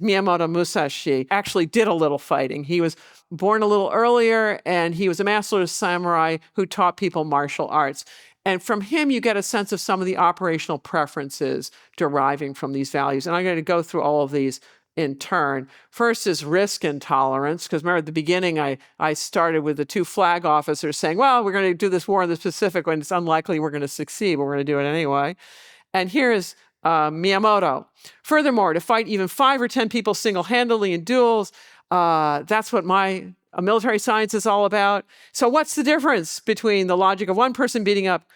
Miyamoto Musashi actually did a little fighting. He was born a little earlier, and he was a master samurai who taught people martial arts. And from him, you get a sense of some of the operational preferences deriving from these values. And I'm going to go through all of these in turn. First is risk intolerance, because remember at the beginning, I started with the two flag officers saying, well, we're going to do this war in the Pacific when it's unlikely we're going to succeed, but we're going to do it anyway. And here is Miyamoto. Furthermore, to fight even 5 or 10 people single-handedly in duels, that's what my military science is all about. So what's the difference between the logic of one person beating up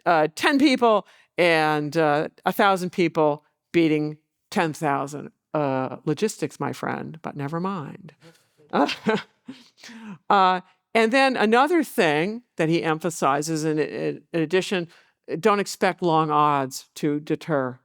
10 people and 1,000 people beating 10,000? Logistics, my friend, but never mind. And then another thing that he emphasizes, in addition, don't expect long odds to deter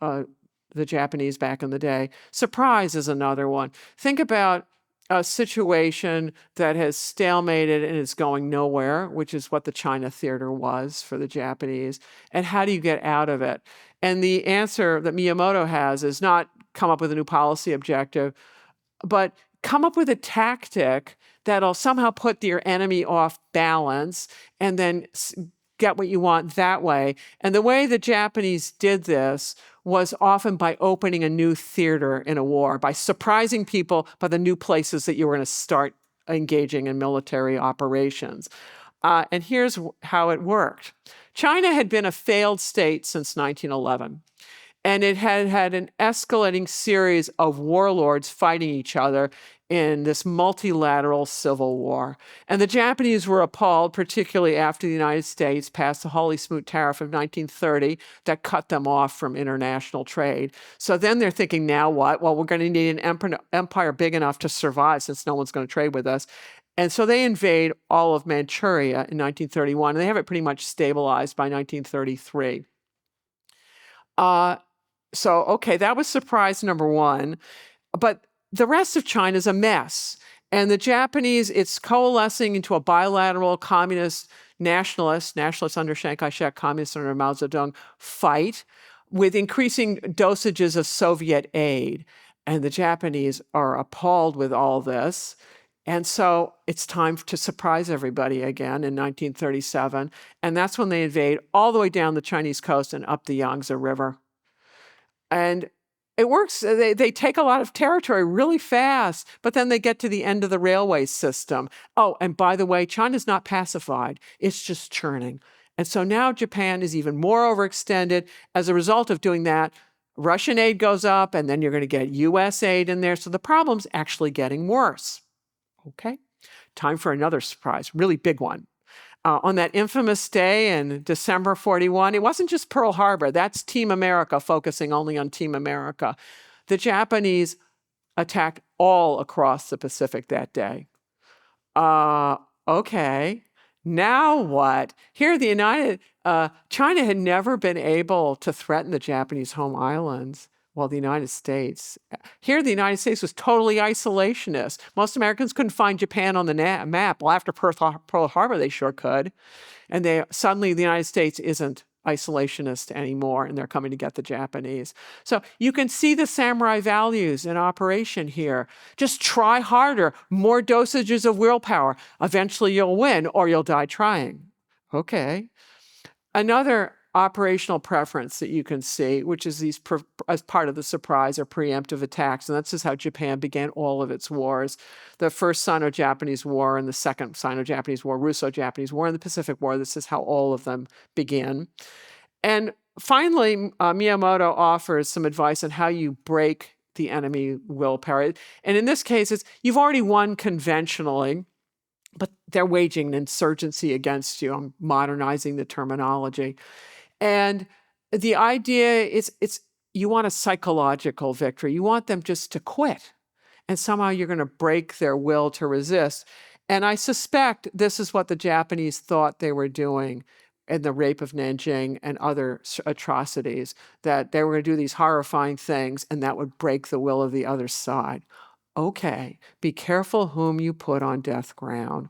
the Japanese back in the day. Surprise is another one. Think about a situation that has stalemated and is going nowhere, which is what the China theater was for the Japanese. And how do you get out of it? And the answer that Miyamoto has is not come up with a new policy objective, but come up with a tactic that'll somehow put your enemy off balance and then get what you want that way. And the way the Japanese did this was often by opening a new theater in a war, by surprising people by the new places that you were going to start engaging in military operations. And here's how it worked. China had been a failed state since 1911. And it had had an escalating series of warlords fighting each other in this multilateral civil war. And the Japanese were appalled, particularly after the United States passed the Hawley Smoot Tariff of 1930 that cut them off from international trade. So then they're thinking, now what? Well, we're going to need an empire big enough to survive since no one's going to trade with us. And so they invade all of Manchuria in 1931, and they have it pretty much stabilized by 1933. So, okay, that was surprise number one. But the rest of China is a mess. And the Japanese, it's coalescing into a bilateral communist nationalists under Chiang Kai-shek, communists under Mao Zedong fight with increasing dosages of Soviet aid. And the Japanese are appalled with all this. And so it's time to surprise everybody again in 1937. And that's when they invade all the way down the Chinese coast and up the Yangtze River. And it works. They take a lot of territory really fast, but then they get to the end of the railway system. Oh, and by the way, China's not pacified. It's just churning. And so now Japan is even more overextended. As a result of doing that, Russian aid goes up, and then you're going to get US aid in there. So the problem's actually getting worse. Okay, time for another surprise, really big one. On that infamous day in December 41, it wasn't just Pearl Harbor. That's Team America focusing only on Team America. The Japanese attacked all across the Pacific that day. Okay, now what? Here, China had never been able to threaten the Japanese home islands. Well, the United States. Here, the United States was totally isolationist. Most Americans couldn't find Japan on the map. Well, after Pearl Harbor, they sure could. And suddenly the United States isn't isolationist anymore, and they're coming to get the Japanese. So you can see the samurai values in operation here. Just try harder, more dosages of willpower. Eventually you'll win, or you'll die trying. Okay. Another operational preference that you can see, which is as part of the surprise or preemptive attacks. And that's just how Japan began all of its wars. The first Sino-Japanese War and the second Sino-Japanese War, Russo-Japanese War, and the Pacific War. This is how all of them began. And finally, Miyamoto offers some advice on how you break the enemy willpower. And in this case, you've already won conventionally, but they're waging an insurgency against you. I'm modernizing the terminology. And the idea is you want a psychological victory. You want them just to quit. And somehow you're going to break their will to resist. And I suspect this is what the Japanese thought they were doing in the rape of Nanjing and other atrocities, that they were going to do these horrifying things and that would break the will of the other side. Okay, be careful whom you put on death ground.